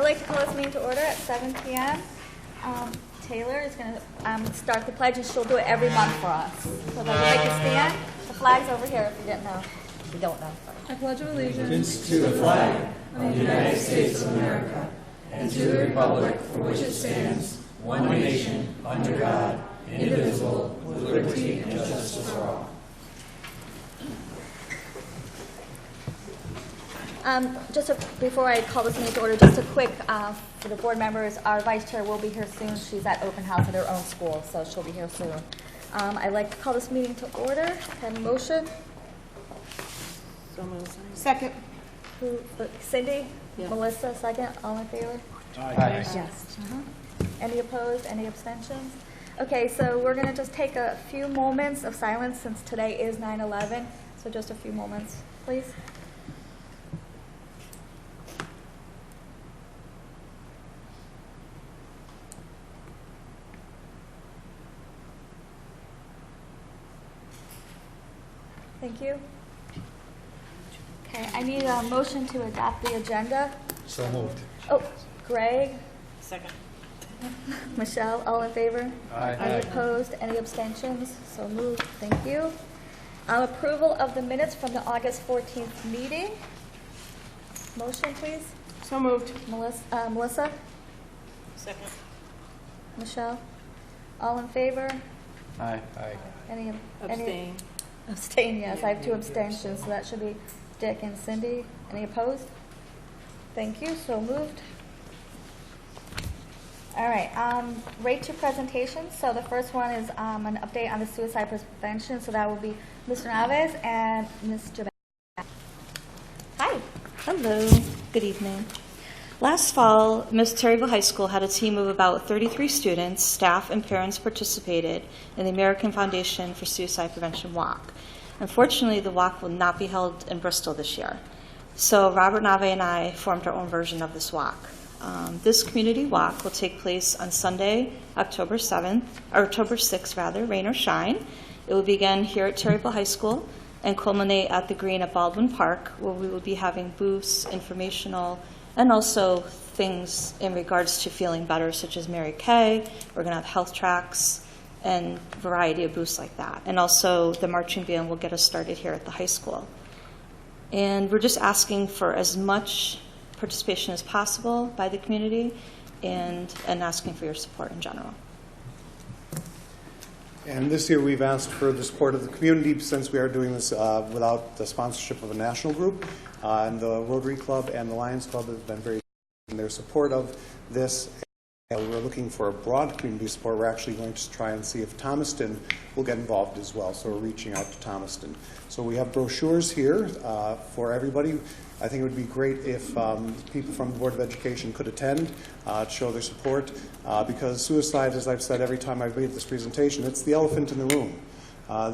I'd like to call this meeting to order at 7 p.m. Taylor is going to start the pledge, and she'll do it every month for us. So that we'll make you stand. The flag's over here if you didn't know. If you don't know. I pledge allegiance to the flag of the United States of America and to the republic for which it stands, one nation, under God, indivisible, with liberty and justice for all. Before I call this meeting to order, just a quick, for the board members, our vice chair will be here soon. She's at open house at her own school, so she'll be here soon. I'd like to call this meeting to order. Have a motion? So moved. Second. Cindy? Yeah. Melissa, second. All in favor? Aye. Yes. Any opposed? Any abstentions? Okay, so we're going to just take a few moments of silence since today is 9/11. So just a few moments, please. Thank you. Okay, I need a motion to adopt the agenda. So moved. Oh, Greg? Second. Michelle, all in favor? Aye. Any opposed? Any abstentions? So moved. Thank you. Approval of the minutes from the August 14th meeting. Motion, please. So moved. Melissa? Second. Michelle? All in favor? Aye. Aye. Any Abstain. Abstain, yes. I have two abstentions, so that should be Dick and Cindy. Any opposed? Thank you. So moved. All right. Right to presentations. So the first one is an update on the suicide prevention. So that will be Mr. Naves and Ms. Jabez. Hi. Hello, good evening. Last fall, Miss Terryville High School had a team of about 33 students, staff, and parents participated in the American Foundation for Suicide Prevention Walk. Unfortunately, the walk will not be held in Bristol this year. So Robert Nave and I formed our own version of this walk. This community walk will take place on Sunday, October 6th, rain or shine. It will begin here at Terryville High School and culminate at the green at Baldwin Park, where we will be having booths, informational, and also things in regards to feeling better, such as Mary Kay. We're going to have health tracks and a variety of booths like that. And also the marching band will get us started here at the high school. And we're just asking for as much participation as possible by the community and asking for your support in general. And this year we've asked for the support of the community since we are doing this without the sponsorship of a national group. And the Rotary Club and the Lions Club have been very in their support of this. And we're looking for a broad community support. We're actually going to try and see if Thomaston will get involved as well. So we're reaching out to Thomaston. So we have brochures here for everybody. I think it would be great if people from the Board of Education could attend, show their support, because suicide, as I've said every time I've made this presentation, it's the elephant in the room.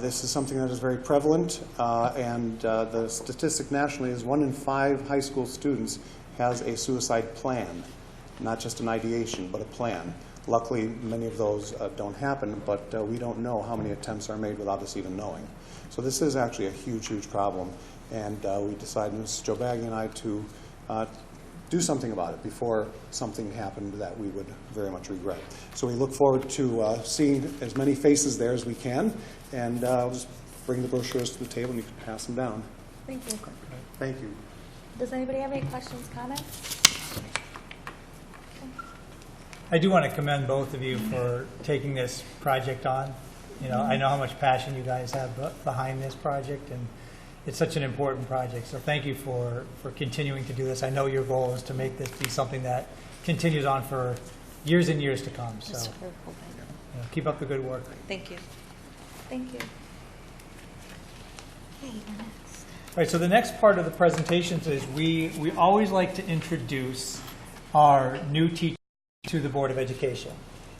This is something that is very prevalent, and the statistic nationally is 1 in 5 high school students has a suicide plan, not just an ideation, but a plan. Luckily, many of those don't happen, but we don't know how many attempts are made without us even knowing. So this is actually a huge, huge problem, and we decided, Mrs. Jobaghi and I, to do something about it before something happened that we would very much regret. So we look forward to seeing as many faces there as we can, and I'll just bring the brochures to the table and you can pass them down. Thank you. Thank you. Does anybody have any questions, comments? I do want to commend both of you for taking this project on. You know, I know how much passion you guys have behind this project, and it's such an important project. So thank you for continuing to do this. I know your goal is to make this be something that continues on for years and years to come. So you know, keep up the good work. Thank you. Thank you. Okay, All right, so the next part of the presentations is we always like to introduce our new teachers to the Board of Education.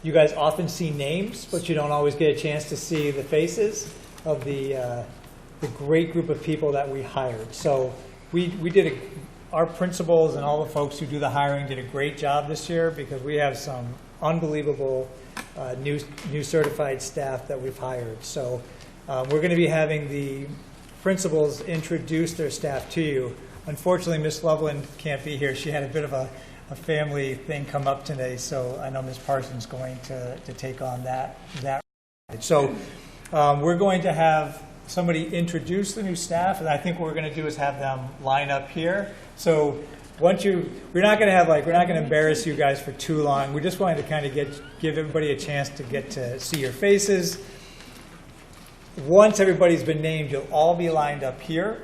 You guys often see names, but you don't always get a chance to see the faces of the great group of people that we hired. So we did our principals and all the folks who do the hiring did a great job this year, because we have some unbelievable new certified staff that we've hired. So we're going to be having the principals introduce their staff to you. Unfortunately, Ms. Loveland can't be here. She had a bit of a family thing come up today, so I know Ms. Parsons is going to take on that. So we're going to have somebody introduce the new staff, and I think what we're going to do is have them line up here. So we're not going to embarrass you guys for too long. We just wanted to kind of give everybody a chance to get to see your faces. Once everybody's been named, you'll all be lined up here,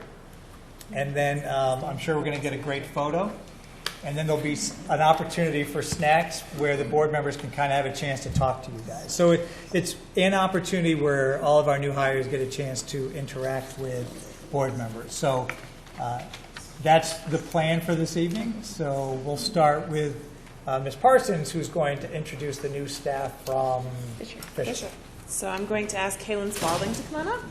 and then I'm sure we're going to get a great photo. And then there'll be an opportunity for snacks where the board members can kind of have a chance to talk to you guys. So it's an opportunity where all of our new hires get a chance to interact with board members. So that's the plan for this evening. So we'll start with Ms. Parsons, who's going to introduce the new staff from Fisher. So I'm going to ask Kaylin Spalding to come on up.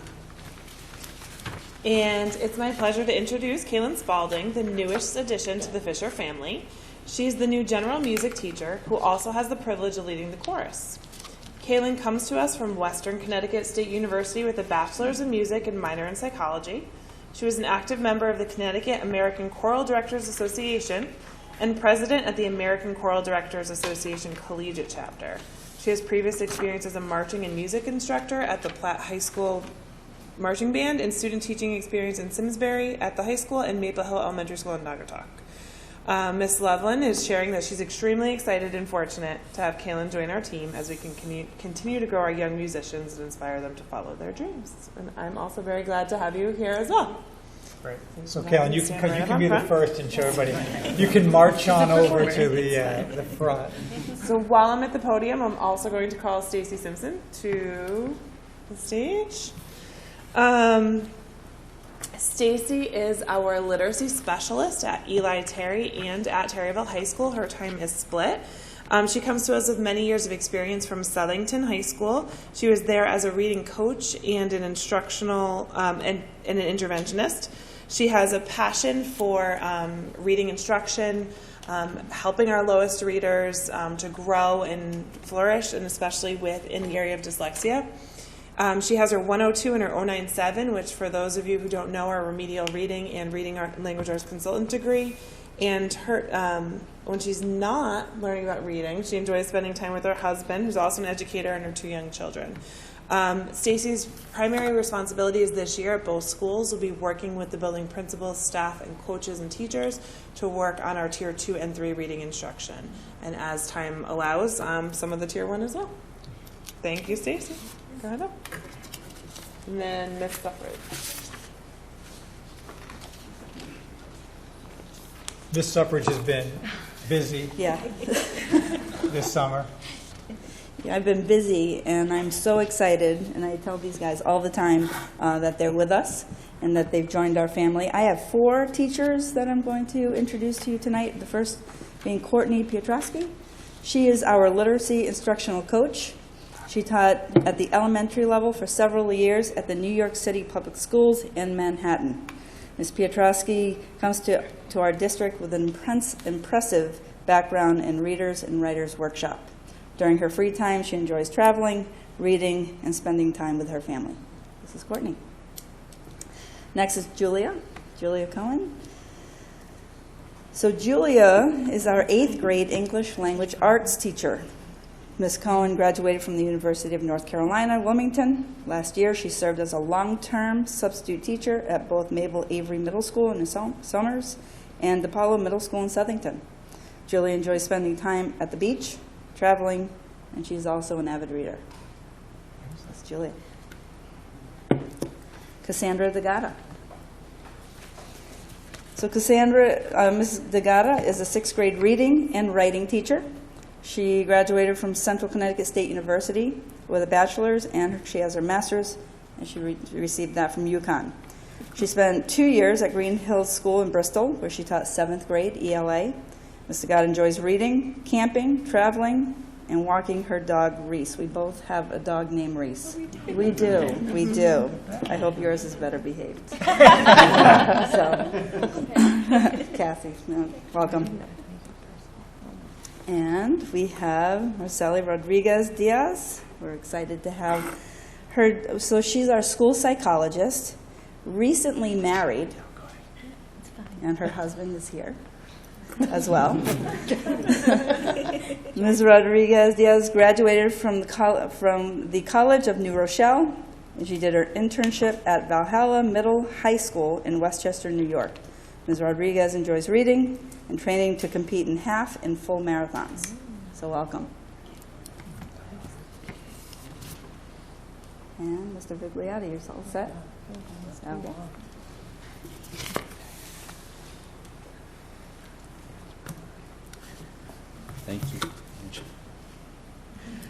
And it's my pleasure to introduce Kaylin Spalding, the newest addition to the Fisher family. She's the new general music teacher who also has the privilege of leading the chorus. Kaylin comes to us from Western Connecticut State University with a bachelor's in music and minor in psychology. She was an active member of the Connecticut American Choral Directors Association and president at the American Choral Directors Association Collegiate Chapter. She has previous experience as a marching and music instructor at the Platt High School marching band and student teaching experience in Simsbury at the high school and Maple Hill Elementary School in Naugatuck. Ms. Loveland is sharing that she's extremely excited and fortunate to have Kaylin join our team as we can continue to grow our young musicians and inspire them to follow their dreams. And I'm also very glad to have you here as well. Great. So Kaylin, you can be the first and show everybody. You can march on over to the front. So while I'm at the podium, I'm also going to call Stacy Simpson to the stage. Stacy is our literacy specialist at Eli Terry and at Terryville High School. Her time is split. She comes to us with many years of experience from Southington High School. She was there as a reading coach and an instructional and an interventionist. She has a passion for reading instruction, helping our lowest readers to grow and flourish, and especially in the area of dyslexia. She has her 102 and her 097, which for those of you who don't know are remedial reading and reading language arts consultant degree. And her, when she's not learning about reading, she enjoys spending time with her husband, who's also an educator, and her 2 young children. Stacy's primary responsibilities this year at both schools will be working with the building principals, staff, and coaches and teachers to work on our Tier 2 and 3 reading instruction. And as time allows, some of the Tier 1 as well. Thank you, Stacy. Go ahead up. And then Ms. Suffridge. Ms. Suffridge has been busy this summer. Yeah, I've been busy, and I'm so excited, and I tell these guys all the time that they're with us and that they've joined our family. I have 4 teachers that I'm going to introduce to you tonight, the first being Courtney Piotrowski. She is our literacy instructional coach. She taught at the elementary level for several years at the New York City Public Schools in Manhattan. Ms. Piotrowski comes to our district with an impressive background in Readers and Writers Workshop. During her free time, she enjoys traveling, reading, and spending time with her family. This is Courtney. Next is Julia Cohen. So Julia is our 8th grade English language arts teacher. Ms. Cohen graduated from the University of North Carolina, Wilmington. Last year, she served as a long-term substitute teacher at both Mabel Avery Middle School in Somers and DePaulo Middle School in Southington. Julia enjoys spending time at the beach, traveling, and she's also an avid reader. That's Julia. Cassandra DeGata. So Ms. DeGata is a 6th grade reading and writing teacher. She graduated from Central Connecticut State University with a bachelor's, and she has her master's, and she received that from UConn. She spent 2 years at Green Hills School in Bristol, where she taught 7th grade ELA. Ms. DeGata enjoys reading, camping, traveling, and walking her dog, Reese. We both have a dog named Reese. We do. I hope yours is better behaved. Kathy, welcome. And we have Marceli Rodriguez Diaz. We're excited to have her. So she's our school psychologist, recently married, and her husband is here. as well. Ms. Rodriguez Diaz graduated from the College of New Rochelle, and she did her internship at Valhalla Middle High School in Westchester, New York. Ms. Rodriguez enjoys reading and training to compete in half and full marathons. So welcome. And Mr. Vigliotti, you're all set? Okay. Thank you.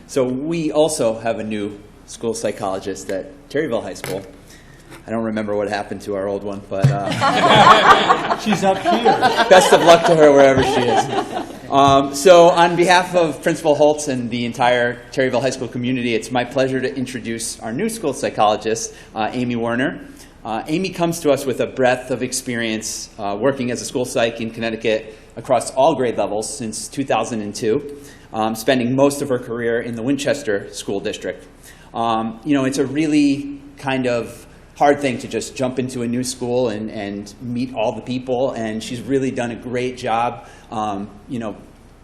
So we also have a new school psychologist at Terryville High School. I don't remember what happened to our old one, but She's up here. best of luck to her wherever she is. So on behalf of Principal Holtz and the entire Terryville High School community, it's my pleasure to introduce our new school psychologist, Amy Werner. Amy comes to us with a breadth of experience working as a school psych in Connecticut across all grade levels since 2002, spending most of her career in the Winchester School District. It's a really kind of hard thing to just jump into a new school and meet all the people, and she's really done a great job,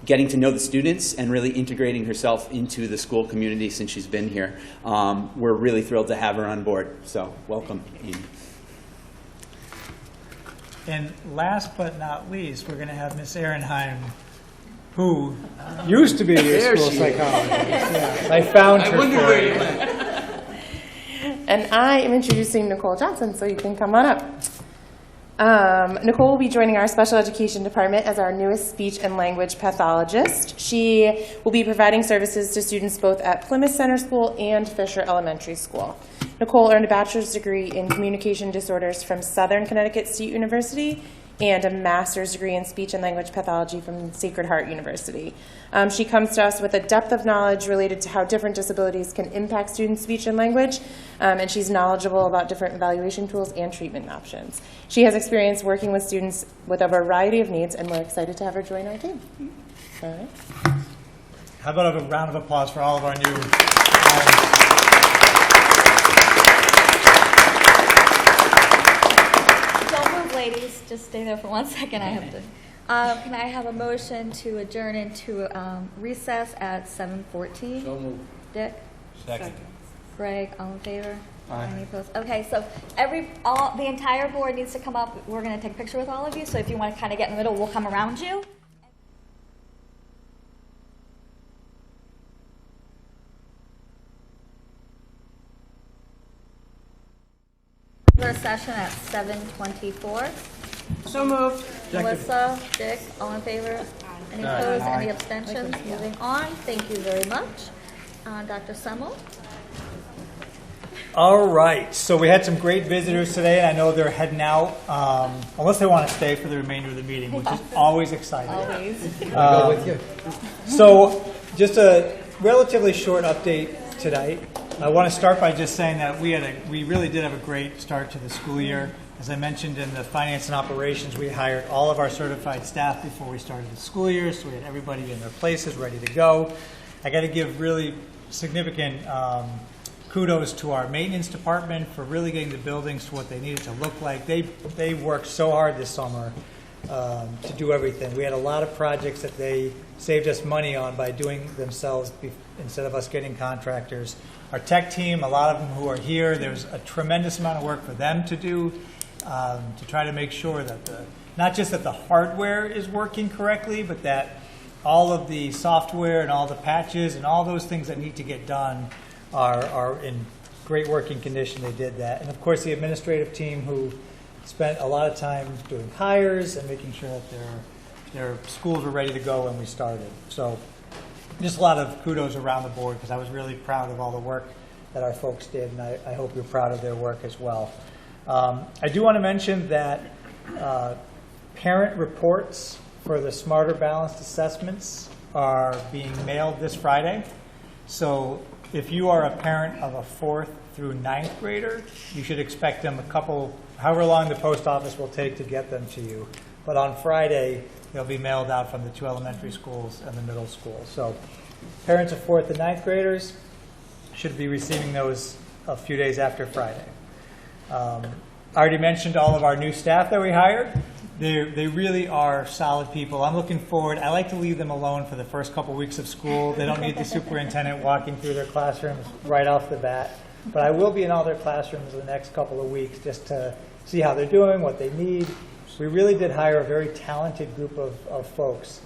getting to know the students and really integrating herself into the school community since she's been here. We're really thrilled to have her on board, so welcome, Amy. And last but not least, we're going to have Miss Ehrenheim, who used to be your school psychologist. Yeah, I found her for you. And I am introducing Nicole Johnson, so you can come on up. Nicole will be joining our special education department as our newest speech and language pathologist. She will be providing services to students both at Plymouth Center School and Fisher Elementary School. Nicole earned a bachelor's degree in communication disorders from Southern Connecticut State University and a master's degree in speech and language pathology from Sacred Heart University. She comes to us with a depth of knowledge related to how different disabilities can impact students' speech and language, and she's knowledgeable about different evaluation tools and treatment options. She has experience working with students with a variety of needs, and we're excited to have her join our team. All right. How about a round of applause for all of our new Don't move, ladies. Just stay there for 1 second. I have to. Can I have a motion to adjourn into recess at 7:14? So moved. Dick? Second. Greg, all in favor? Any opposed? Okay, so the entire board needs to come up. We're going to take a picture with all of you, so if you want to kind of get in the middle, we'll come around you. Session at 7:24. So moved. Melissa, Dick, all in favor? Any opposed? Any abstentions? Moving on. Thank you very much. Dr. Semmel? All right, so we had some great visitors today, and I know they're heading out, unless they want to stay for the remainder of the meeting, which is always exciting. Always. Go with you. So, just a relatively short update tonight. I want to start by just saying that we really did have a great start to the school year. As I mentioned in the finance and operations, we hired all of our certified staff before we started the school year, so we had everybody in their places ready to go. I got to give really significant kudos to our maintenance department for really getting the buildings to what they needed to look like. They worked so hard this summer to do everything. We had a lot of projects that they saved us money on by doing themselves instead of us getting contractors. Our tech team, a lot of them who are here, there's a tremendous amount of work for them to do to try to make sure that not just that the hardware is working correctly, but that all of the software and all the patches and all those things that need to get done are in great working condition. They did that. And of course the administrative team who spent a lot of time doing hires and making sure that their schools were ready to go when we started. So just a lot of kudos around the board because I was really proud of all the work that our folks did, and I hope you're proud of their work as well. I do want to mention that parent reports for the Smarter Balanced Assessments are being mailed this Friday. So if you are a parent of a 4th through 9th grader, you should expect them however long the post office will take to get them to you. But on Friday, they'll be mailed out from the 2 elementary schools and the middle school. So parents of 4th and 9th graders should be receiving those a few days after Friday. I already mentioned all of our new staff that we hired. They really are solid people. I'm looking forward. I like to leave them alone for the first couple weeks of school. They don't need the superintendent walking through their classrooms right off the bat. But I will be in all their classrooms the next couple of weeks just to see how they're doing, what they need. We really did hire a very talented group of folks.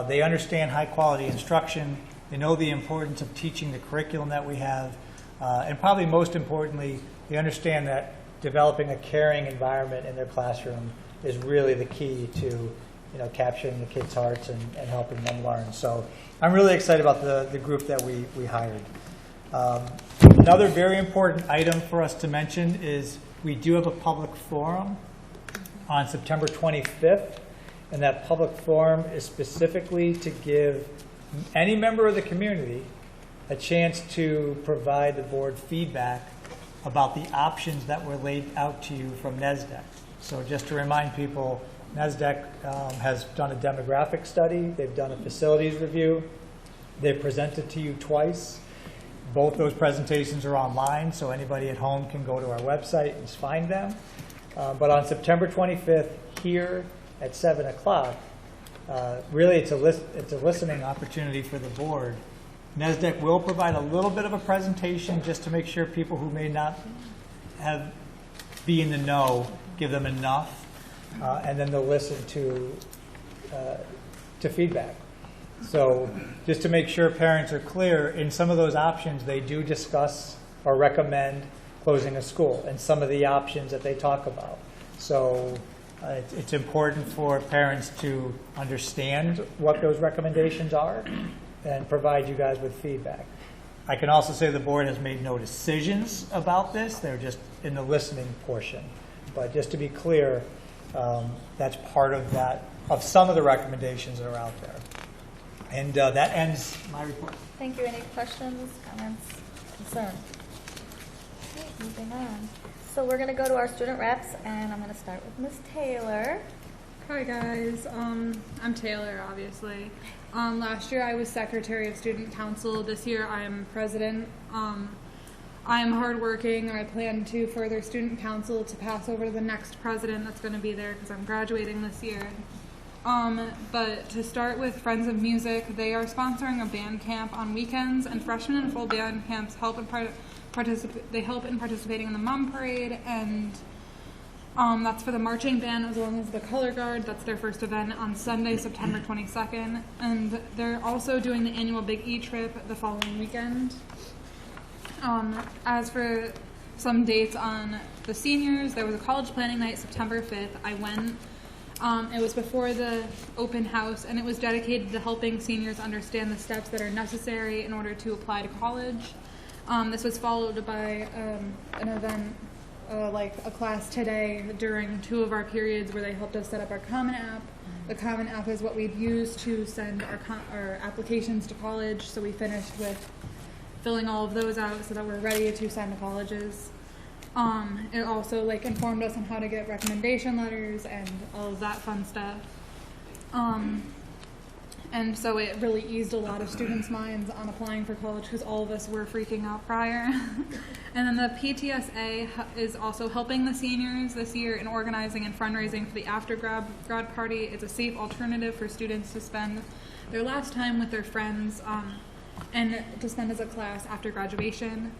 They understand high-quality instruction. They know the importance of teaching the curriculum that we have. And probably most importantly, they understand that developing a caring environment in their classroom is really the key to capturing the kids' hearts and helping them learn. So I'm really excited about the group that we hired. Another very important item for us to mention is we do have a public forum on September 25th, and that public forum is specifically to give any member of the community a chance to provide the board feedback about the options that were laid out to you from NESDEC. So just to remind people, NESDEC has done a demographic study. They've done a facilities review. They've presented to you twice. Both those presentations are online, so anybody at home can go to our website and find them. But on September 25th, here at 7 o'clock, really it's a listening opportunity for the board. NESDEC will provide a little bit of a presentation just to make sure people who may not be in the know, give them enough, and then they'll listen to feedback. So just to make sure parents are clear, in some of those options they do discuss or recommend closing a school and some of the options that they talk about. So it's important for parents to understand what those recommendations are and provide you guys with feedback. I can also say the board has made no decisions about this. They're just in the listening portion. But just to be clear, that's part of some of the recommendations that are out there. And that ends my report. Thank you. Any questions, comments, concerns? Okay, moving on. So we're going to go to our student reps, and I'm going to start with Ms. Taylor. Hi guys, I'm Taylor, obviously. Last year I was Secretary of Student Council. This year I am President. I am hardworking. I plan to further Student Council to pass over to the next president that's going to be there because I'm graduating this year. But to start with Friends of Music, they are sponsoring a band camp on weekends, and freshmen and full band camps help in participating in the Mom Parade, and that's for the marching band as well as the color guard. That's their first event on Sunday, September 22nd, and they're also doing the annual Big E trip the following weekend. As for some dates on the seniors, there was a college planning night September 5th. I went. It was before the open house, and it was dedicated to helping seniors understand the steps that are necessary in order to apply to college. This was followed by an event, like a class today during 2 of our periods where they helped us set up our Common App. The Common App is what we've used to send our applications to college, so we finished with filling all of those out so that we're ready to send to colleges. It also informed us on how to get recommendation letters and all of that fun stuff. And so it really eased a lot of students' minds on applying for college because all of us were freaking out prior. And then the PTSA is also helping the seniors this year in organizing and fundraising for the after grad party. It's a safe alternative for students to spend their last time with their friends and to spend as a class after graduation.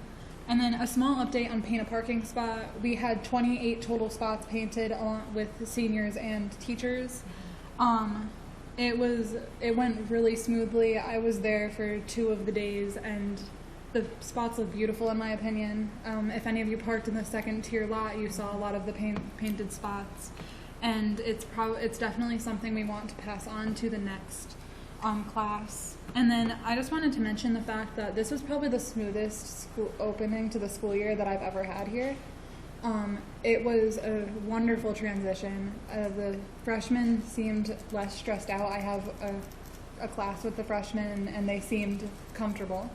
And then a small update on paint a parking spot. We had 28 total spots painted along with seniors and teachers. It went really smoothly. I was there for 2 of the days, and the spots look beautiful in my opinion. If any of you parked in the second tier lot, you saw a lot of the painted spots, and it's definitely something we want to pass on to the next class. And then I just wanted to mention the fact that this was probably the smoothest school opening to the school year that I've ever had here. It was a wonderful transition. The freshmen seemed less stressed out. I have a class with the freshmen, and they seemed comfortable.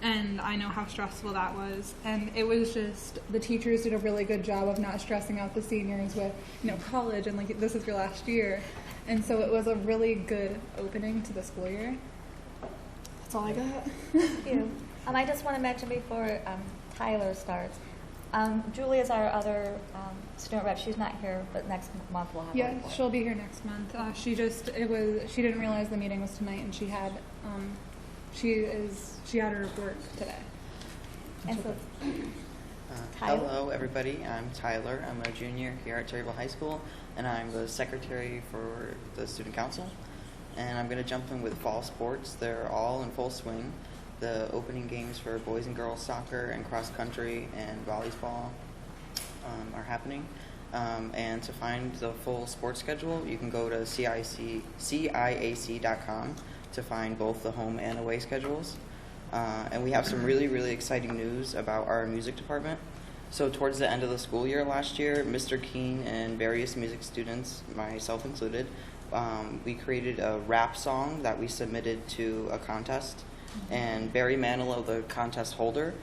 And I know how stressful that was. And it was just, the teachers did a really good job of not stressing out the seniors with, college and this is your last year. And so it was a really good opening to the school year. That's all I got. Thank you. I just want to mention before Tyler starts, Julie is our other student rep. She's not here, but next month we'll have her Yeah, report. she'll be here next month. She didn't realize the meeting was tonight, and she had her report today. And so, Tyler? Hello, everybody. I'm Tyler. I'm a junior here at Terryville High School, and I'm the secretary for the student council. And I'm going to jump in with fall sports. They're all in full swing. The opening games for boys and girls soccer and cross country and volleyball are happening. And to find the full sports schedule, you can go to ciac.com to find both the home and away schedules. And we have some really, really exciting news about our music department. So towards the end of the school year last year, Mr. Keene and various music students, myself included, we created a rap song that we submitted to a contest. And Barry Manilow, the contest holder,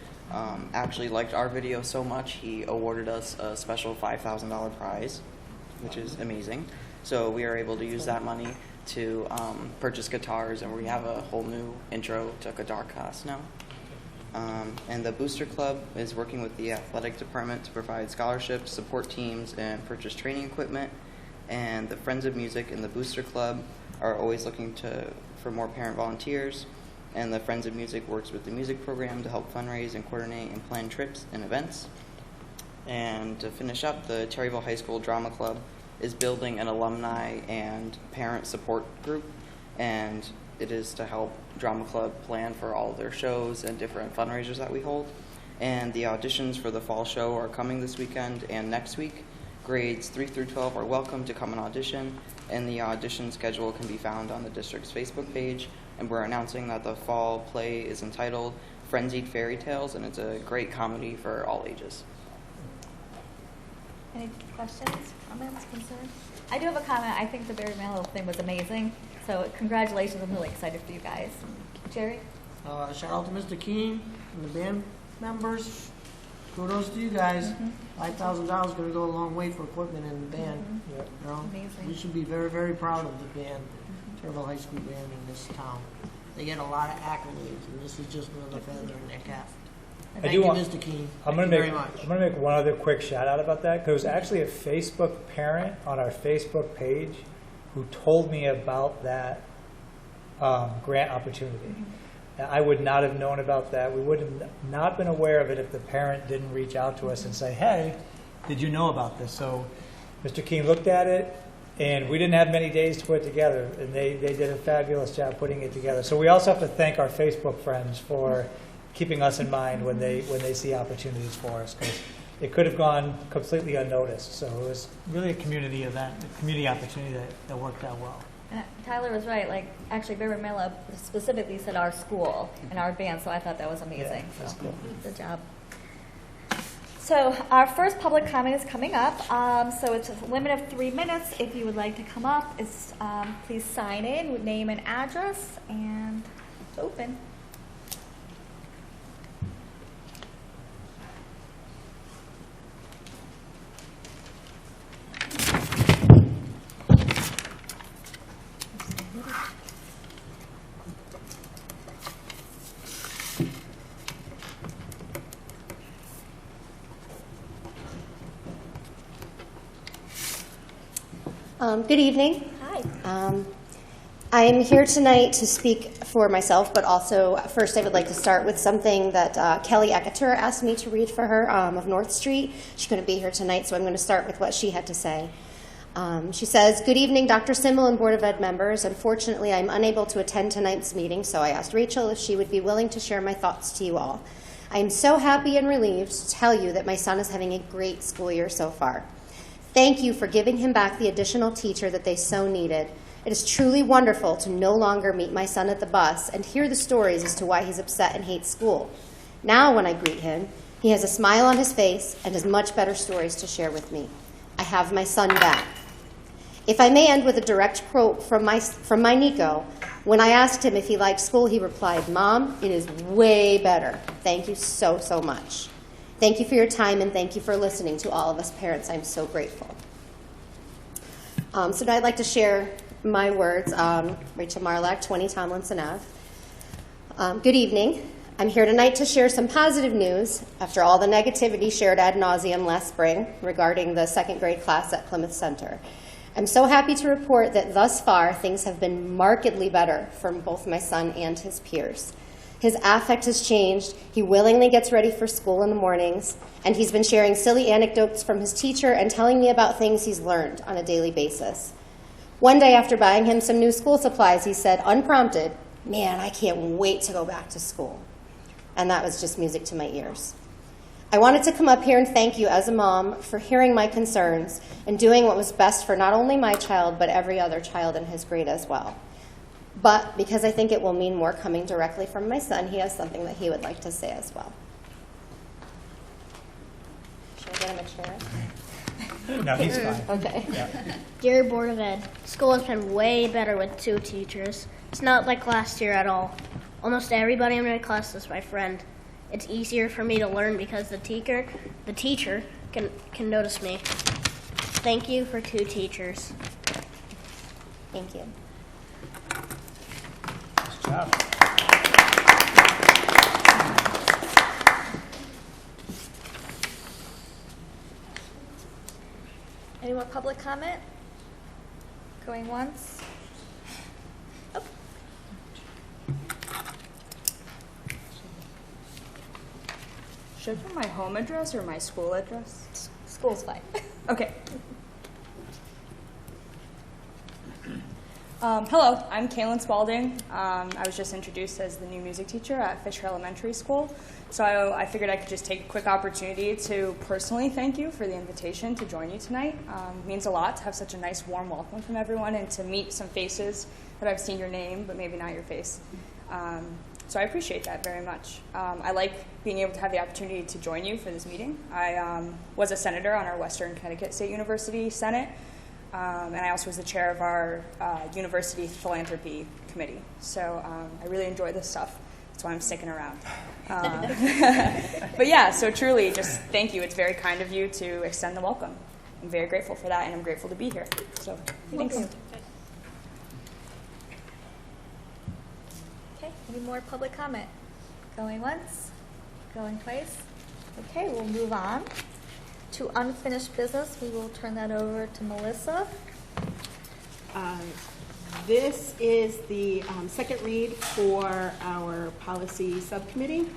actually liked our video so much, he awarded us a special $5,000 prize, which is amazing. So we are able to use that money to purchase guitars, and we have a whole new intro to guitar class now. And the Booster Club is working with the athletic department to provide scholarships, support teams, and purchase training equipment. And the Friends of Music and the Booster Club are always looking for more parent volunteers. And the Friends of Music works with the music program to help fundraise and coordinate and plan trips and events. And to finish up, the Terryville High School Drama Club is building an alumni and parent support group, and it is to help Drama Club plan for all of their shows and different fundraisers that we hold. And the auditions for the fall show are coming this weekend and next week. Grades 3 through 12 are welcome to come and audition, and the audition schedule can be found on the district's Facebook page. And we're announcing that the fall play is entitled Frenzied Fairy Tales, and it's a great comedy for all ages. Any questions, comments, concerns? I do have a comment. I think the Barry Manilow thing was amazing. So congratulations. I'm really excited for you guys. Jerry? Shout out to Mr. Keene and the band members. Kudos to you guys. $5,000 is going to go a long way for equipment in the band. You know? Amazing. We should be very, very proud of the band, Terryville High School band in this town. They get a lot of accolades, and this is just another feather in their cap. Thank you, Mr. Keene. I'm going to make one other quick shout out about that, because there was actually a Facebook parent on our Facebook page who told me about that grant opportunity. And I would not have known about that. We would have not been aware of it if the parent didn't reach out to us and say, hey, did you know about this? So Mr. Keene looked at it, and we didn't have many days to put it together, and they did a fabulous job putting it together. So we also have to thank our Facebook friends for keeping us in mind when they see opportunities for us, because it could have gone completely unnoticed. So it was really a community event, a community opportunity that worked out well. And Tyler was right. Like, actually, Barry Manilow specifically said our school and our band, so I thought that was amazing. Yeah, that's cool. Good job. So our first public comment is coming up. So it's a limit of 3 minutes. If you would like to come up, please sign in with name and address, and it's open. Good evening. Hi. I am here tonight to speak for myself, but also first I would like to start with something that Kelly Ecketer asked me to read for her of North Street. She couldn't be here tonight, so I'm going to start with what she had to say. She says, "Good evening, Dr. Simmel and Board of Ed members. Unfortunately, I'm unable to attend tonight's meeting, so I asked Rachel if she would be willing to share my thoughts to you all. I am so happy and relieved to tell you that my son is having a great school year so far. Thank you for giving him back the additional teacher that they so needed. It is truly wonderful to no longer meet my son at the bus and hear the stories as to why he's upset and hates school. Now when I greet him, he has a smile on his face and has much better stories to share with me. I have my son back." If I may end with a direct quote from my Nico, when I asked him if he liked school, he replied, "Mom, it is way better. Thank you so, so much." Thank you for your time, and thank you for listening to all of us parents. I'm so grateful. So now I'd like to share my words. Rachel Marlack, 20 Tomlinson Ave. Good evening. I'm here tonight to share some positive news after all the negativity shared ad nauseum last spring regarding the second grade class at Plymouth Center. I'm so happy to report that thus far things have been markedly better for both my son and his peers. His affect has changed. He willingly gets ready for school in the mornings, and he's been sharing silly anecdotes from his teacher and telling me about things he's learned on a daily basis. One day after buying him some new school supplies, he said, unprompted, "Man, I can't wait to go back to school." And that was just music to my ears. I wanted to come up here and thank you as a mom for hearing my concerns and doing what was best for not only my child, but every other child in his grade as well. But because I think it will mean more coming directly from my son, he has something that he would like to say as well. Should I get him a chair? No, he's fine. Okay. Yeah. Dear Board of Ed, school has been way better with 2 teachers. It's not like last year at all. Almost everybody in my class is my friend. It's easier for me to learn because the teacher can notice me. Thank you for 2 teachers. Thank you. Good job. Any more public comment? Going once? Should I put my home address or my school address? School's fine. Okay. Hello, I'm Kaylin Spalding. I was just introduced as the new music teacher at Fisher Elementary School. So I figured I could just take a quick opportunity to personally thank you for the invitation to join you tonight. It means a lot to have such a nice warm welcome from everyone and to meet some faces that I've seen your name, but maybe not your face. So I appreciate that very much. I like being able to have the opportunity to join you for this meeting. I was a senator on our Western Connecticut State University Senate, and I also was the chair of our University Philanthropy Committee. So I really enjoy this stuff. That's why I'm sticking around. But yeah, so truly, just thank you. It's very kind of you to extend the welcome. I'm very grateful for that, and I'm grateful to be here. So thanks. Okay, any more public comment? Going once? Going twice? Okay, we'll move on to unfinished business. We will turn that over to Melissa. This is the second read for our policy subcommittee.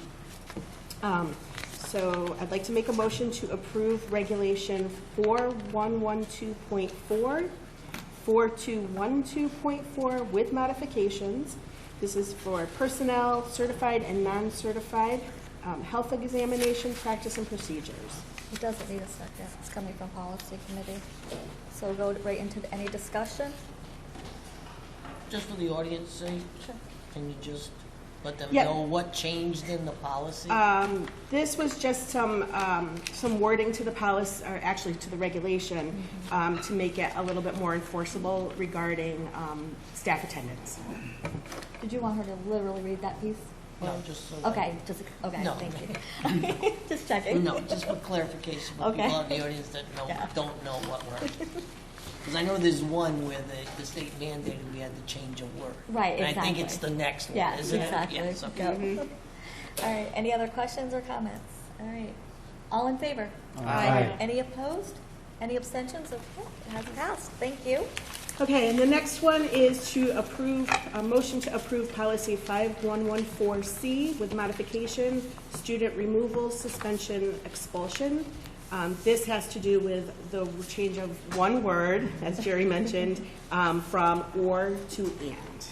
So I'd like to make a motion to approve regulation 4112.4, 4212.4 with modifications. This is for personnel, certified and non-certified, health examination, practice and procedures. It doesn't need a second. It's coming from policy committee. So we'll go right into any discussion. Just for the audience's sake, can you just let them Yep. know what changed in the policy? This was just some wording to the policy, or actually to the regulation, to make it a little bit more enforceable regarding staff attendance. Did you want her to literally read that piece? No, just so. Okay, okay, No. thank you. Just checking. No, just for clarification for Okay. people in the audience that don't know what we're. Because I know there's one where the state mandated we had to change a word. Right, and exactly. I think it's the next one, Yeah, isn't exactly. it? Yes, okay. Yep. All right, any other questions or comments? All right, all in favor? Aye. Any opposed? Any abstentions? Okay, it has passed. Thank you. Okay, and the next one is to approve, a motion to approve policy 5114C with modification, student removal, suspension, expulsion. This has to do with the change of one word, as Jerry mentioned, from or to and.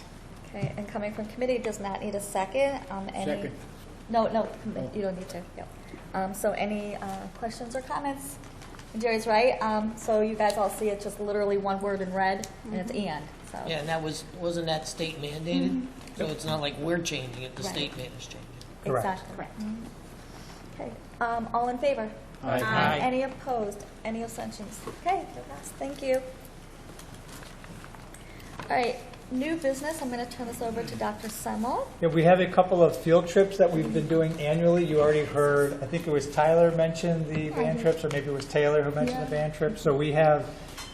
Okay, and coming from committee does not need a second. Second. No, you don't need to. Yep. So any questions or comments? Jerry's right. So you guys all see it's just literally one word in red, and it's and. So. Yeah, and that wasn't that state mandated? So it's not like we're changing it, the Right. state man is changing it. Correct. Exactly. Okay. All in favor? Aye. Aye. Any opposed? Any abstentions? Okay, thank you. All right, new business. I'm going to turn this over to Dr. Semmel. Yeah, we have a couple of field trips that we've been doing annually. You already heard, I think it was Tyler mentioned the band trips, or maybe it was Taylor who mentioned the band trip. So we have,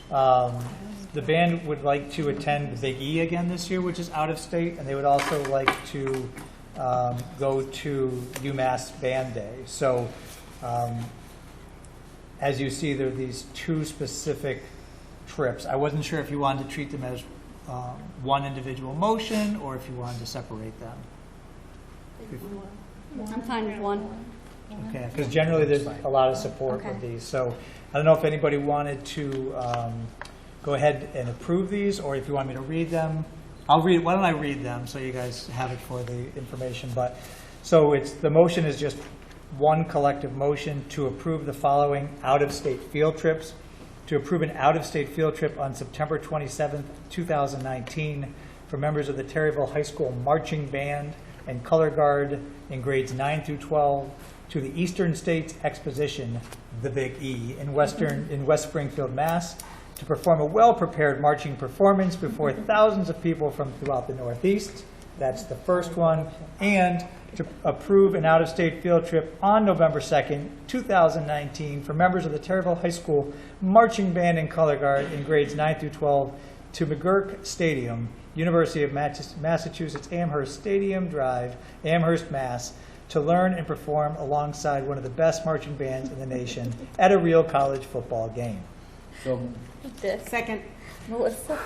the band would like to attend the Big E again this year, which is out of state, and they would also like to go to UMass Band Day. So as you see, there are these two specific trips. I wasn't sure if you wanted to treat them as one individual motion or if you wanted to separate them. I'm fine with one. Okay, because generally there's a lot of support with these. So I don't know if anybody wanted to go ahead and approve these, or if you want me to read them. I'll read. Why don't I read them so you guys have it for the information? But so the motion is just one collective motion to approve the following out-of-state field trips. To approve an out-of-state field trip on September 27th, 2019 for members of the Terryville High School Marching Band and Color Guard in grades 9 through 12 to the Eastern States Exposition, the Big E, in West Springfield, Mass, to perform a well-prepared marching performance before thousands of people from throughout the Northeast. That's the first one. And to approve an out-of-state field trip on November 2nd, 2019 for members of the Terryville High School Marching Band and Color Guard in grades 9 through 12 to McGurk Stadium, University of Massachusetts Amherst Stadium Drive, Amherst, Mass, to learn and perform alongside one of the best marching bands in the nation at a real college football game. Second. Melissa.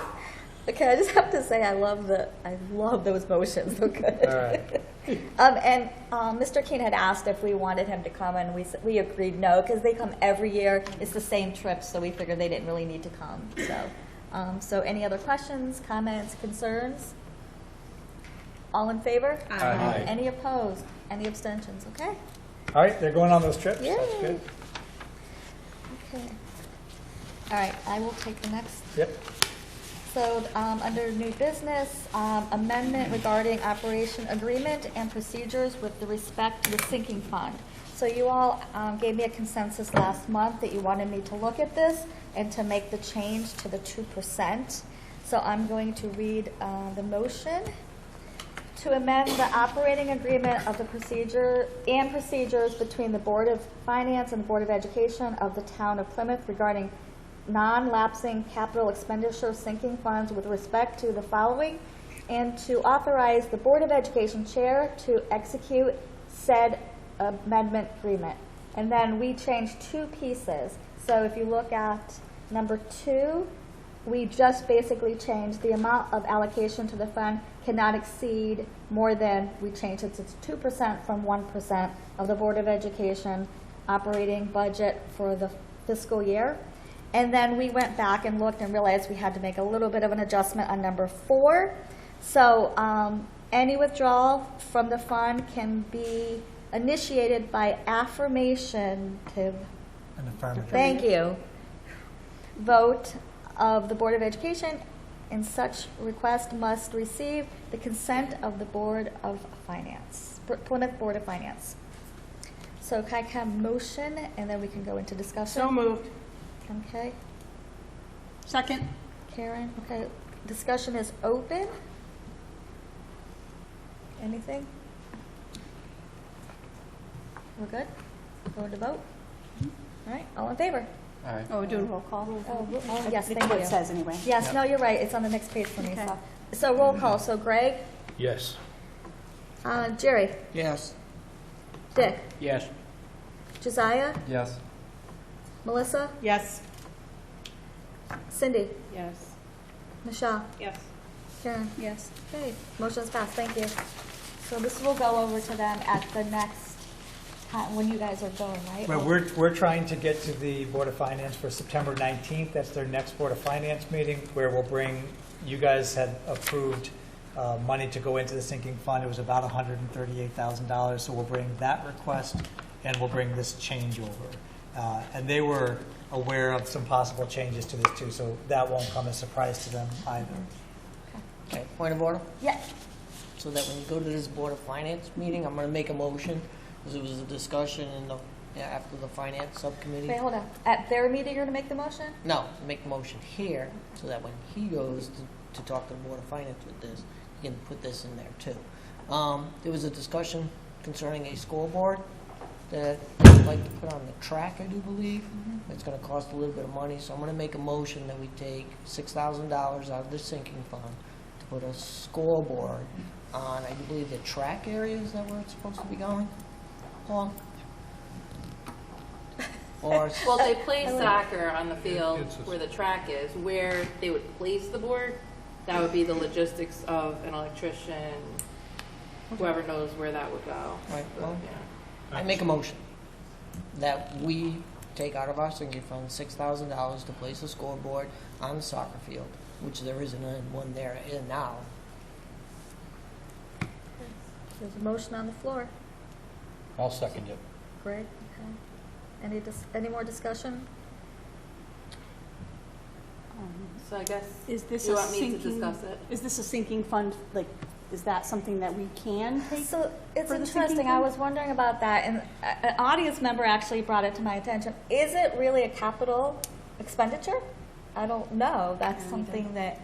Okay, I just have to say I love those motions. So good. All right. And Mr. Keene had asked if we wanted him to come, and we agreed no, because they come every year. It's the same trip, so we figured they didn't really need to come. So any other questions, comments, concerns? All in favor? Aye. Any opposed? Any abstentions? Okay. All right, they're going on those trips. Yay. That's good. Okay. All right, I will take the next. Yep. So under new business, amendment regarding operation agreement and procedures with respect to the sinking fund. So you all gave me a consensus last month that you wanted me to look at this and to make the change to the 2%. So I'm going to read the motion to amend the operating agreement of the procedures between the Board of Finance and the Board of Education of the Town of Plymouth regarding non-lapsing capital expenditure sinking funds with respect to the following, and to authorize the Board of Education Chair to execute said amendment agreement. And then we changed two pieces. So if you look at number 2, we just basically changed the amount of allocation to the fund cannot exceed more than, we changed it to 2% from 1% of the Board of Education operating budget for the fiscal year. And then we went back and looked and realized we had to make a little bit of an adjustment on number 4. So any withdrawal from the fund can be initiated by affirmative, An affirmative. thank you, vote of the Board of Education, and such request must receive the consent of the Board of Finance, Plymouth Board of Finance. So can I have a motion, and then we can go into discussion? So moved. Okay. Second. Karen, okay. Discussion is open. Anything? We're good? Going to vote? All right, all in favor? All right. Oh, we're doing roll call? Yes, It's thank what you. it says anyway. Yes, no, you're right, it's on the next page for me. Okay. So roll call, so Greg, Yes. Jerry, Yes. Dick, Yes. Josiah, Yes. Melissa, Yes. Cindy, Yes. Michelle, Yes. Karen. Yes. Okay, motion's passed, thank you. So this will go over to them at the next time, when you guys are going, right? Well, we're trying to get to the Board of Finance for September 19th. That's their next Board of Finance meeting, where we'll bring, you guys had approved money to go into the sinking fund. It was about $138,000, so we'll bring that request and we'll bring this change over. And they were aware of some possible changes to this too, so that won't come as a surprise to them either. Okay, point of order? Yeah. So that when you go to this Board of Finance meeting, I'm gonna make a motion, because it was a discussion in the, after the Finance Subcommittee. Wait, hold on. At their meeting, you're gonna make the motion? No, make a motion here, so that when he goes to talk to the Board of Finance with this, he can put this in there too. There was a discussion concerning a scoreboard that I'd like to put on the track, I do believe. It's gonna cost a little bit of money, so I'm gonna make a motion that we take $6,000 out of the sinking fund to put a scoreboard on, I believe, the track area. Is that where it's supposed to be going? Paul? Or well, they play soccer on the field where the track is. Where they would place the board, that would be the logistics of an electrician, whoever knows where that would go. Right. Well, I make a motion that we take out of our sinking fund $6,000 to place a scoreboard on the soccer field, which there isn't one there now. There's a motion on the floor. I'll second it. Greg, okay. Any more discussion? So I guess Is this you a want me to sinking, discuss it? Is this a sinking fund? Like, is that something that we can take? So it's for the sinking interesting. I fund? was wondering about that, and an audience member actually brought it to my attention. Is it really a capital expenditure? I don't know. That's something that.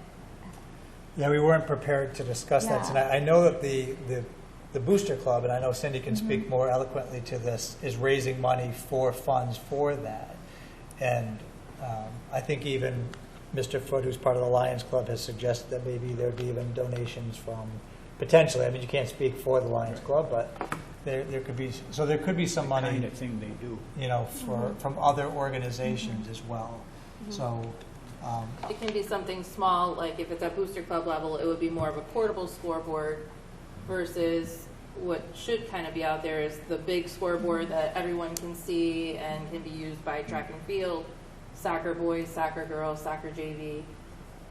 Yeah, we weren't prepared to discuss that tonight. I know that the Booster Club, and I know Cindy can speak more eloquently to this, is raising money for funds for that. And I think even Mr. Foote, who's part of the Lions Club, has suggested that maybe there'd be even donations from, potentially, I mean, you can't speak for the Lions Club, but there could be, so there could be some money, kind of thing they do, you know, from other organizations as well. So It can be something small, like if it's at Booster Club level, it would be more of a portable scoreboard versus what should kind of be out there is the big scoreboard that everyone can see and can be used by track and field, soccer boys, soccer girls, soccer JV.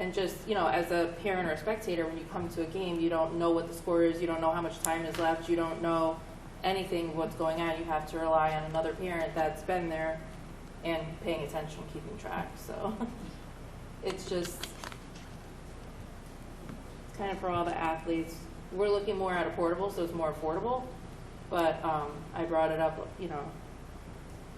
And just, you know, as a parent or a spectator, when you come to a game, you don't know what the score is, you don't know how much time is left, you don't know anything what's going on. You have to rely on another parent that's been there and paying attention, keeping track. So it's just kind of for all the athletes. We're looking more at a portable, so it's more affordable. But I brought it up, you know,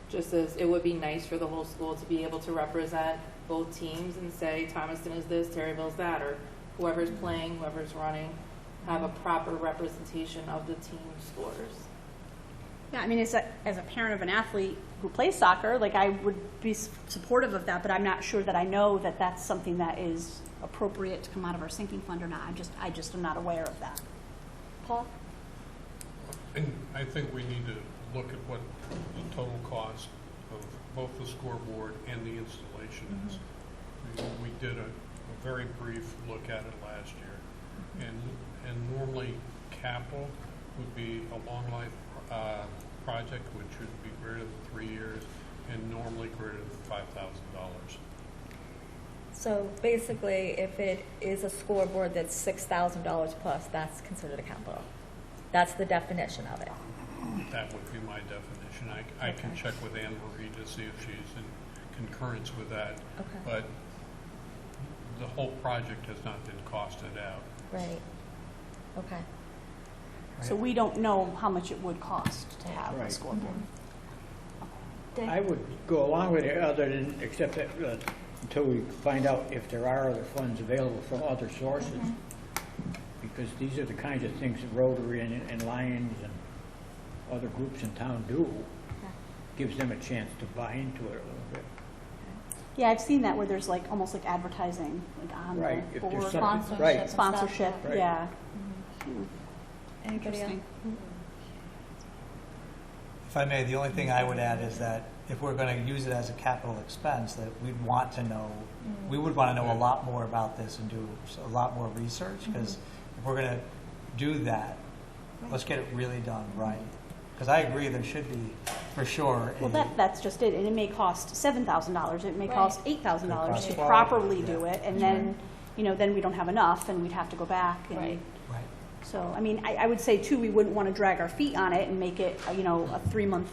just as it would be nice for the whole school to be able to represent both teams and say Thomaston is this, Terryville's that, or whoever's playing, whoever's running, have a proper representation of the team scores. Yeah, I mean, as a parent of an athlete who plays soccer, like I would be supportive of that, but I'm not sure that I know that that's something that is appropriate to come out of our sinking fund or not. I just am not aware of that. Paul? And I think we need to look at what the total cost of both the scoreboard and the installation is. We did a very brief look at it last year, and normally capital would be a long life project, which should be greater than 3 years, and normally greater than $5,000. So basically, if it is a scoreboard that's $6,000 plus, that's considered a capital. That's the definition of it. That would be my definition. I can check with Anne Marie to see if she's in concurrence with that. Okay. But the whole project has not been costed out. Right. Okay. So we don't know how much it would cost to have a Right. scoreboard. I would go along with it other than, except that until we find out if there are other funds available from other sources. Because these are the kinds of things that Rotary and Lions and other groups in town do. Gives them a chance to buy into it a little bit. Yeah, I've seen that where there's like almost like advertising, like on Right, the if there's board. something- right. and stuff. Sponsorship, Right. yeah. Anybody else? Interesting. if I may, the only thing I would add is that if we're going to use it as a capital expense, that we'd want to know, we would want to know a lot more about this and do a lot more research, because if we're going to do that, let's get it really done right. Because I agree, there should be, for sure, Well, that's just it, and it may cost $7,000, it may Right. cost $8,000 to Could cost properly $12,000, do it, and yeah. then, you know, then we don't have enough, and we'd have to go back. And Right. Right. So, I mean, I would say too, we wouldn't want to drag our feet on it and make it, you know, a 3-month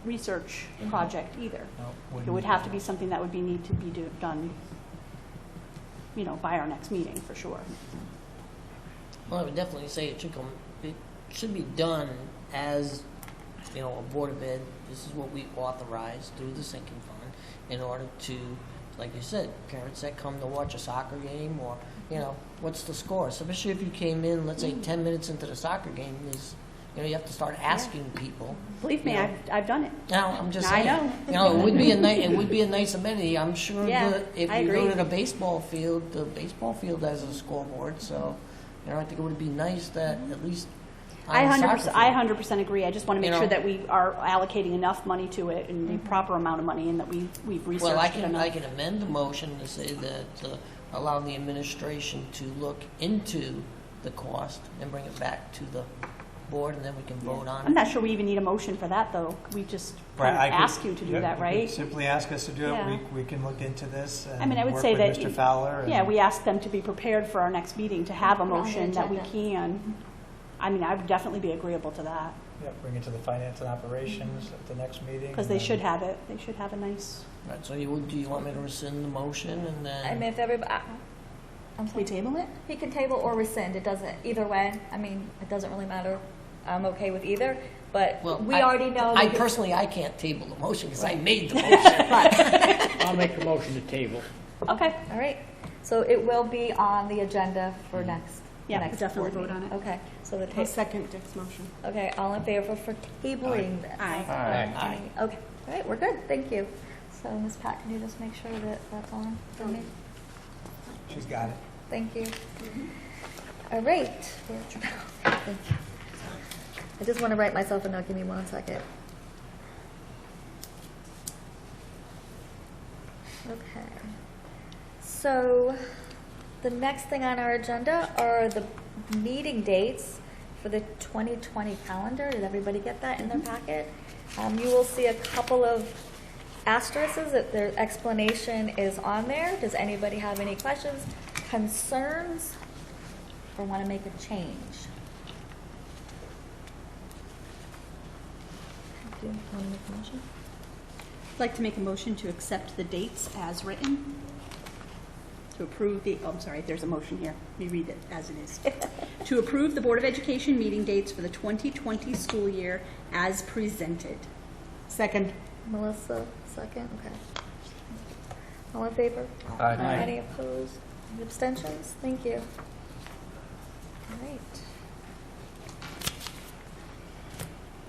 research project either. No, It would have to be something that would need to be done, you know, by our next meeting, for sure. Well, I would definitely say it should be done as, you know, a Board of Ed. This is what we authorize through the sinking fund in order to, like you said, parents that come to watch a soccer game, or, you know, what's the score? So especially if you came in, let's say 10 minutes into the soccer game, is You know, you have to start asking people. Believe me, you know. I've done it. No, I'm just I saying. know. You know, it would be a nice amenity. I'm sure Yeah, that if I you agree. go to the baseball field has a scoreboard. So, you know, I think it would be nice that at least on I the soccer 100% field. agree. I just want to make You sure know. that we are allocating enough money to it and the proper amount of money, and that we've researched Well, I it can enough. amend the motion to say that allow the administration to look into the cost and bring it back to the board, and then we can vote on it. I'm not sure we even need a motion for that, though. We just Right, kind I of could- ask you to do yeah, that, you right? could simply ask us to do it. Yeah. We can look into this and I mean, I would work say with that. Mr. Fowler. Yeah, and- we ask them to be prepared for our next meeting, to have a Put it on the motion that we agenda. can. I mean, I would definitely be agreeable to that, Yeah, bring it to the finance and operations at the next meeting. because and they then- should have it. They should have a nice. Right, so do you want me to rescind the motion and then? I mean, if everybody, I'm sorry. We table it? He can table or rescind, it doesn't, either way, I mean, it doesn't really matter. I'm okay with either, but Well, we already know. I that- personally, I can't table the motion because I made the motion. I'll make a motion to table. Okay, all right. So it will be on the agenda for next. Yeah, next we'll definitely board vote on meeting. it. Okay, so the I'll second Dick's motion. Okay, all in favor for tabling this? Aye. Aye. Okay, all right, we're good, thank you. So Ms. Pat, can you just make sure that that's on for me? She's got it. Thank you. All right. Thank you. I just want to write myself a note, give me 1 second. Okay. So the next thing on our agenda are the meeting dates for the 2020 calendar. Did everybody get that in their packet? You will see a couple of asterisks that their explanation is on there. Does anybody have any questions, concerns, or want to make a change? Do you want to make a motion? I'd like to make a motion to accept the dates as written. To approve the, oh, I'm sorry, there's a motion here. Let me read it as it is. To approve the Board of Education meeting dates for the 2020 school year as presented. Second. Melissa, second, okay. All in favor? Aye. Any opposed? Any abstentions? Thank you. All right.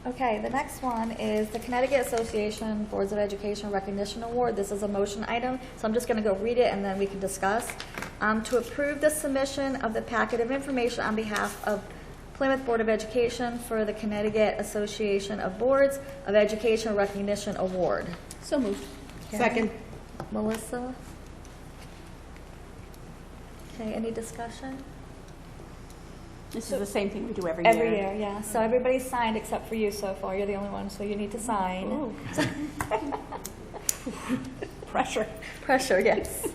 Okay, the next one is the Connecticut Association Boards of Education Recognition Award. This is a motion item, so I'm just going to go read it and then we can discuss. To approve the submission of the packet of information on behalf of Plymouth Board of Education for the Connecticut Association of Boards of Education Recognition Award. So moved. Karen? Second. Melissa? Okay, any discussion? This is the same thing we do every Every year. year, yeah. So everybody's signed except for you so far. You're the only one, so you need to sign. Ooh. Pressure. Pressure, yes.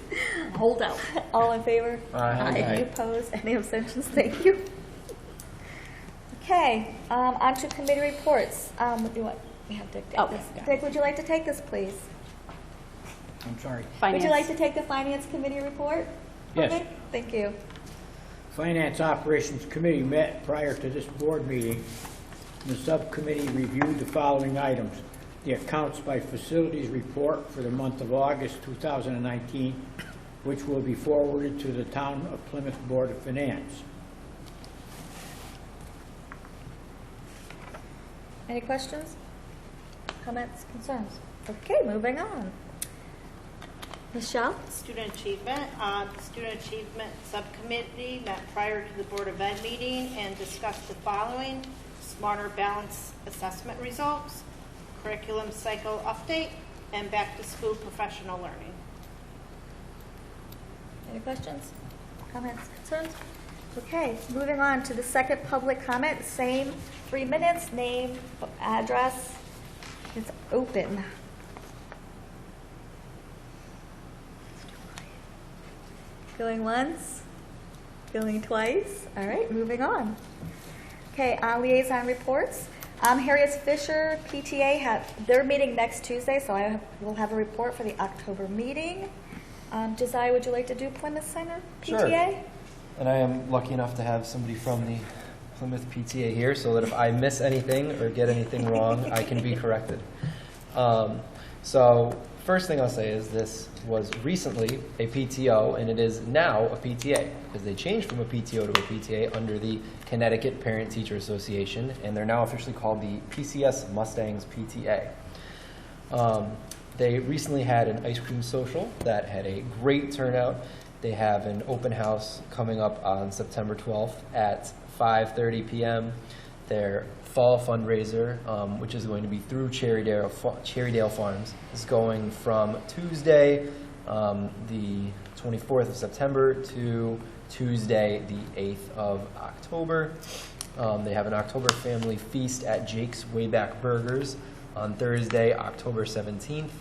Hold out. All in favor? Aye. Any opposed? Any abstentions? Thank you. Okay, on to committee reports. What do you want? We have Dick take this. Dick, would you like to take this, please? I'm sorry. Would you like to take the Finance Committee report? Yes. Okay, thank you. Finance Operations Committee met prior to this board meeting. The subcommittee reviewed the following items: the accounts by facilities report for the month of August 2019, which will be forwarded to the Town of Plymouth Board of Finance. Any questions, comments, concerns? Okay, moving on. Michelle? Student Achievement. The Student Achievement Subcommittee met prior to the Board of Ed meeting and discussed the following: Smarter Balance Assessment Results, Curriculum Cycle Update, and Back to School Professional Learning. Any questions, comments, concerns? Okay, moving on to the second public comment. Same 3 minutes, name, address. It's open. Going once, going twice. All right, moving on. Okay, liaison reports. Harriet Fisher, PTA, they're meeting next Tuesday, so I will have a report for the October meeting. Josiah, would you like to do Plymouth Center PTA? Sure. And I am lucky enough to have somebody from the Plymouth PTA here, so that if I miss anything or get anything wrong, I can be corrected. So first thing I'll say is this was recently a PTO, and it is now a PTA, because they changed from a PTO to a PTA under the Connecticut Parent-Teacher Association, and they're now officially called the PCS Mustangs PTA. They recently had an ice cream social that had a great turnout. They have an open house coming up on September 12th at 5:30 p.m. Their fall fundraiser, which is going to be through Cherrydale Farms, is going from Tuesday, the 24th of September to Tuesday, the 8th of October. They have an October family feast at Jake's Wayback Burgers on Thursday, October 17th.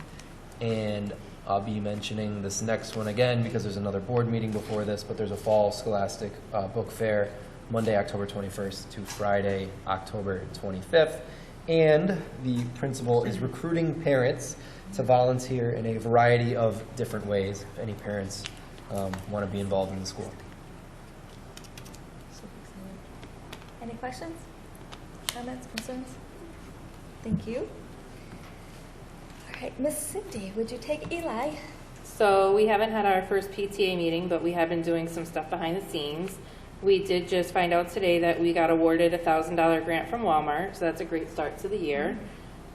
And I'll be mentioning this next one again because there's another board meeting before this, but there's a fall scholastic book fair Monday, October 21st to Friday, October 25th. And the principal is recruiting parents to volunteer in a variety of different ways if any parents want to be involved in the school. Any questions, comments, concerns? Thank you. All right, Miss Cindy, would you take Eli? So we haven't had our first PTA meeting, but we have been doing some stuff behind the scenes. We did just find out today that we got awarded a $1,000 grant from Walmart, so that's a great start to the year.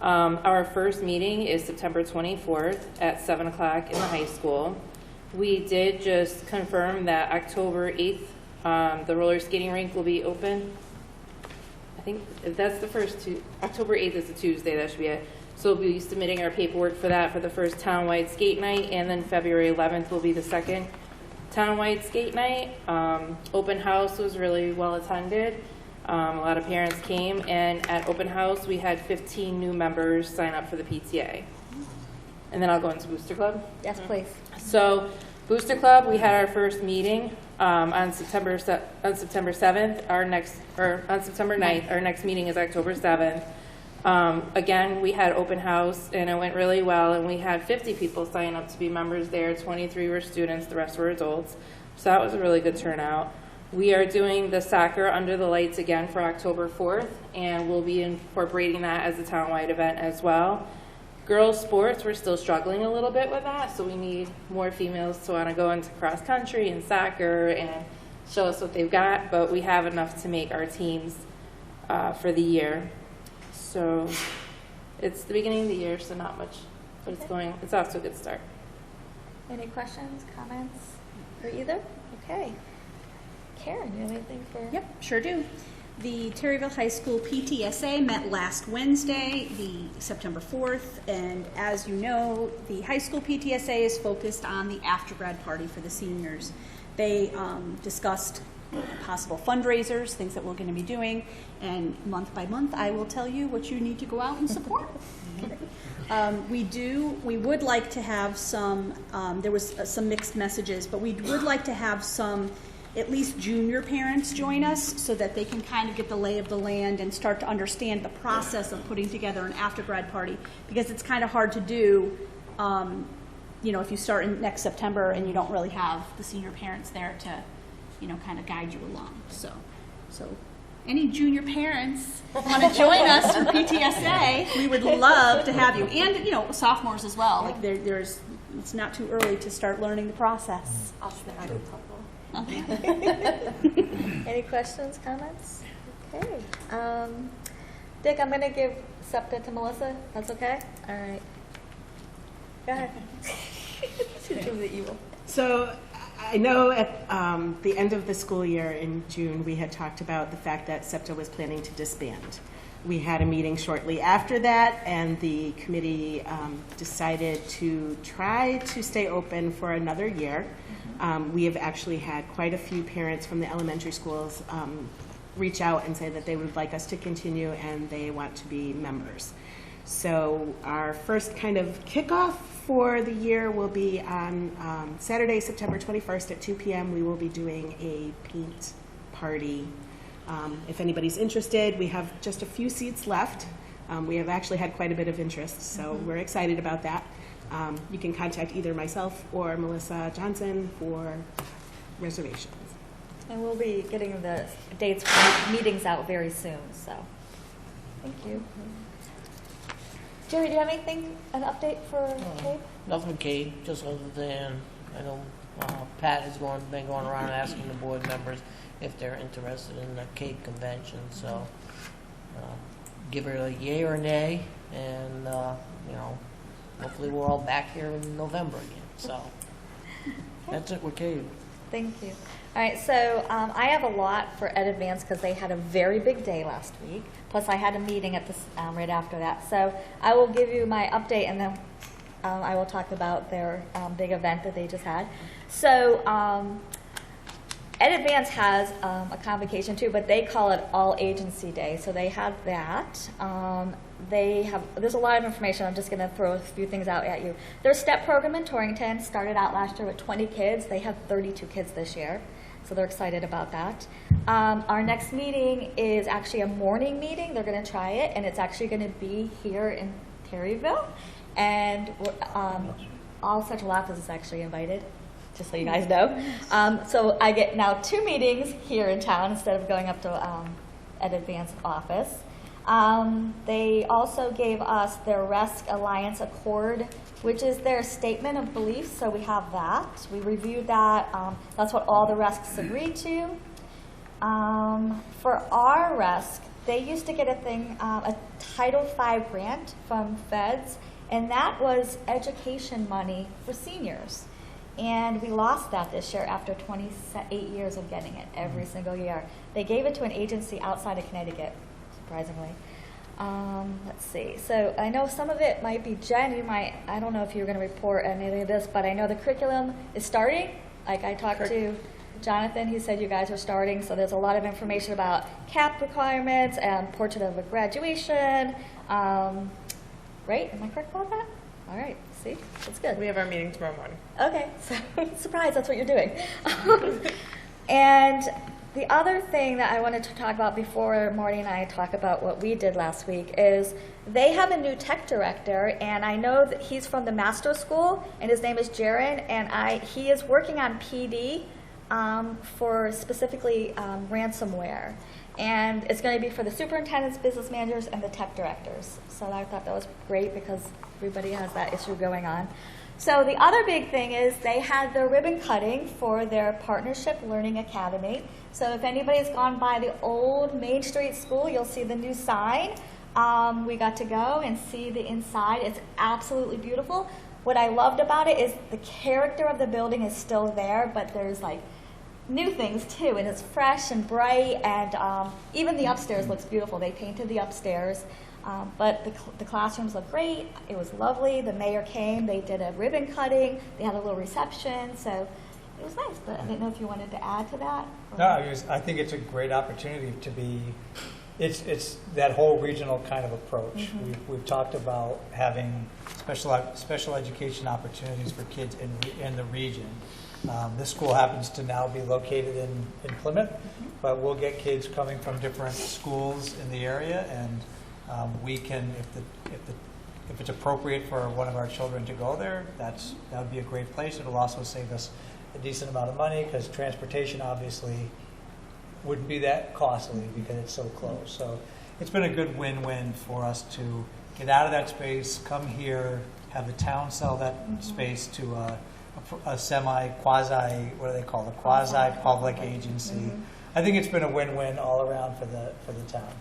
Our first meeting is September 24th at 7 o'clock in the high school. We did just confirm that October 8th, the roller skating rink will be open. I think if that's the first October 8th is a Tuesday, that should be it. So we'll be submitting our paperwork for that for the first townwide skate night, and then February 11th will be the second townwide skate night. Open house was really well attended. A lot of parents came, and at open house we had 15 new members sign up for the PTA. And then I'll go into Booster Club. Yes, please. So Booster Club, we had our first meeting on September 7th. On September 9th. Our next meeting is October 7th. Again, we had open house and it went really well, and we had 50 people sign up to be members there. 23 were students, the rest were adults. So that was a really good turnout. We are doing the soccer under the lights again for October 4th, and we'll be incorporating that as a townwide event as well. Girls sports, we're still struggling a little bit with that, so we need more females to want to go into cross country and soccer and show us what they've got, but we have enough to make our teams for the year. So it's the beginning of the year, so not much, but it's off to a good start. Any questions, comments for either? Okay. Karen, you have anything for? Yep, sure do. The Terryville High School PTSA met last Wednesday, the September 4th, and as you know, the high school PTSA is focused on the after-grad party for the seniors. They discussed possible fundraisers, things that we're going to be doing, and month by month I will tell you what you need to go out and support. We would like to have some, there was some mixed messages, but we would like to have some at least junior parents join us so that they can kind of get the lay of the land and start to understand the process of putting together an after-grad party, because it's kind of hard to do, if you start in next September and you don't really have the senior parents there to, kind of guide you along. So any junior parents want to join us for PTSA, we would love to have you. And, sophomores as well. Like it's not too early to start learning the process. I'll spin out a couple. Any questions, comments? Okay. Dick, I'm going to give SEPTA to Melissa. That's okay? All right. Go ahead. She's doing the evil. So I know at the end of the school year in June, we had talked about the fact that SEPTA was planning to disband. We had a meeting shortly after that, and the committee decided to try to stay open for another year. We have actually had quite a few parents from the elementary schools reach out and say that they would like us to continue and they want to be members. So our first kind of kickoff for the year will be on Saturday, September 21st at 2 p.m. We will be doing a paint party. If anybody's interested, we have just a few seats left. We have actually had quite a bit of interest, so we're excited about that. You can contact either myself or Melissa Johnson for reservations. And we'll be getting the dates for meetings out very soon, so thank you. Jerry, do you have anything, an update for Cape? Nothing, Kate, just other than, I know Pat has been going around asking the board members if they're interested in the Cape convention, so give her a yay or nay, and hopefully we're all back here in November again. So that's it with Kate. Thank you. All right, so I have a lot for Ed Advance because they had a very big day last week. Plus, I had a meeting at this right after that. So I will give you my update, and then I will talk about their big event that they just had. So Ed Advance has a convocation too, but they call it All Agency Day. So they have that. There's a lot of information. I'm just going to throw a few things out at you. Their STEP program in Torrington started out last year with 20 kids. They have 32 kids this year, so they're excited about that. Our next meeting is actually a morning meeting. They're going to try it, and it's actually going to be here in Terryville. And all Central Office is actually invited, just so you guys know. So I get now 2 meetings here in town instead of going up to Ed Advance office. They also gave us their RESC Alliance Accord, which is their statement of beliefs, so we have that. We reviewed that. That's what all the RESCs agreed to. For our RESC, they used to get a Title V grant from feds, and that was education money for seniors. And we lost that this year after 28 years of getting it every single year. They gave it to an agency outside of Connecticut, surprisingly. Let's see. So I know some of it might be Jen. I don't know if you're going to report any of this, but I know the curriculum is starting. Like I talked to Jonathan, he said you guys are starting. So there's a lot of information about CAP requirements and portrait of a graduation. Right? Am I correct about that? All right. See? That's good. We have our meeting tomorrow morning. Okay. So surprise, that's what you're doing. And the other thing that I wanted to talk about before Marty and I talk about what we did last week is they have a new tech director, and I know that he's from the master school, and his name is Jaron, and he is working on PD for specifically ransomware. And it's going to be for the superintendents, business managers, and the tech directors. So I thought that was great because everybody has that issue going on. So the other big thing is they had their ribbon cutting for their Partnership Learning Academy. So if anybody's gone by the old Main Street School, you'll see the new sign. We got to go and see the inside. It's absolutely beautiful. What I loved about it is the character of the building is still there, but there's like new things too, and it's fresh and bright, and even the upstairs looks beautiful. They painted the upstairs. But the classrooms look great. It was lovely. The mayor came. They did a ribbon cutting. They had a little reception. So it was nice. But I didn't know if you wanted to add to that. No, I think it's a great opportunity to be. It's that whole regional kind of approach. Mm-hmm. We've talked about having special education opportunities for kids in the region. This school happens to now be located in Plymouth, but we'll get kids coming from different schools in the area, and we can, if it's appropriate for one of our children to go there, that would be a great place. It'll also save us a decent amount of money because transportation obviously wouldn't be that costly because it's so close. So it's been a good win-win for us to get out of that space, come here, have the town sell that space to a semi-quasi, what do they call it, quasi-public agency. I think it's been a win-win all around for the town.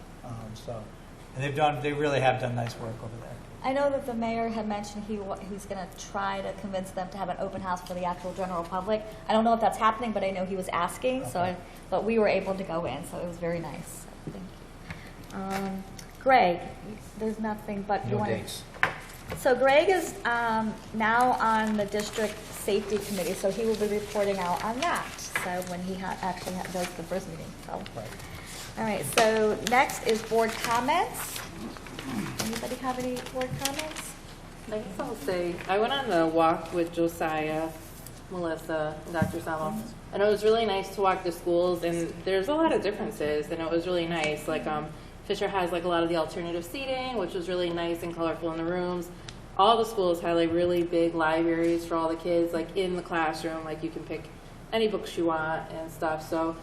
And they really have done nice work over there. I know that the mayor had mentioned he's going to try to convince them to have an open house for the actual general public. I don't know if that's happening, but I know he was asking. Okay. But we were able to go in, so it was very nice. Thank you. Greg, there's nothing but no dates. So Greg is now on the district safety committee, so he will be reporting out on that. So when he actually does the first meeting. So. Right. All right. So next is board comments. Anybody have any board comments? I guess I'll say I went on the walk with Josiah, Melissa, and Dr. Samo, and it was really nice to walk the schools. And there's a lot of differences, and it was really nice. Like Fisher has like a lot of the alternative seating, which was really nice and colorful in the rooms. All the schools had like really big libraries for all the kids, like in the classroom. Like you can pick any books you want and stuff. So,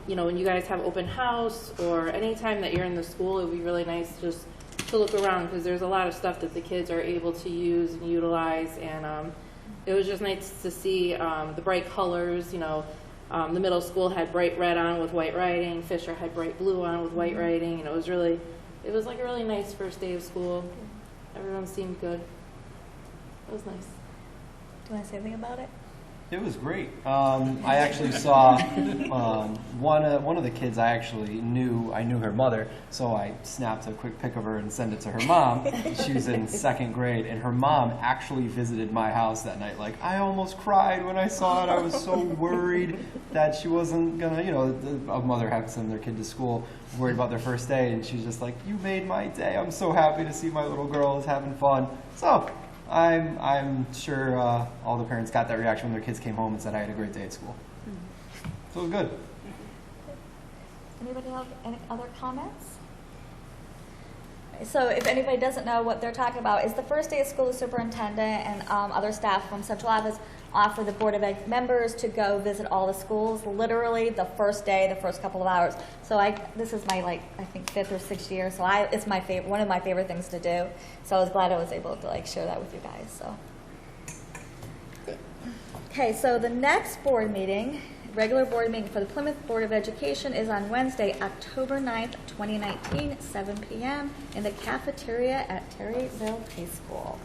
you know, when you guys have open house or any time that you're in the school, it would be really nice to just to look around because there's a lot of stuff that the kids are able to use and utilize, and it was just nice to see the bright colors. You know, the middle school had bright red on with white writing. Fisher had bright blue on with white writing, and it was like a really nice first day of school. Everyone seemed good. It was nice. Do you want to say anything about it? It was great. I actually saw one of the kids. I knew her mother, so I snapped a quick pic of her and sent it to her mom. She was in 2nd grade, and her mom actually visited my house that night. Like, I almost cried when I saw it. I was so worried that she wasn't gonna, a mother had to send their kid to school, worried about their first day, and she's just like, "You made my day. I'm so happy to see my little girl is having fun." So I'm sure all the parents got that reaction when their kids came home and said, "I had a great day at school." So it was good. Anybody have any other comments? So if anybody doesn't know what they're talking about, is the first day of school, the superintendent and other staff from central office offer the Board of Ed members to go visit all the schools, literally the first day, the first couple of hours. So this is my, I think 5th or 6th year, so it's my favorite, one of my favorite things to do. So I was glad I was able to share that with you guys. So. Okay, so the next board meeting, regular board meeting for the Plymouth Board of Education is on Wednesday, October 9th, 2019, 7 p.m. in the cafeteria at Terryville High School.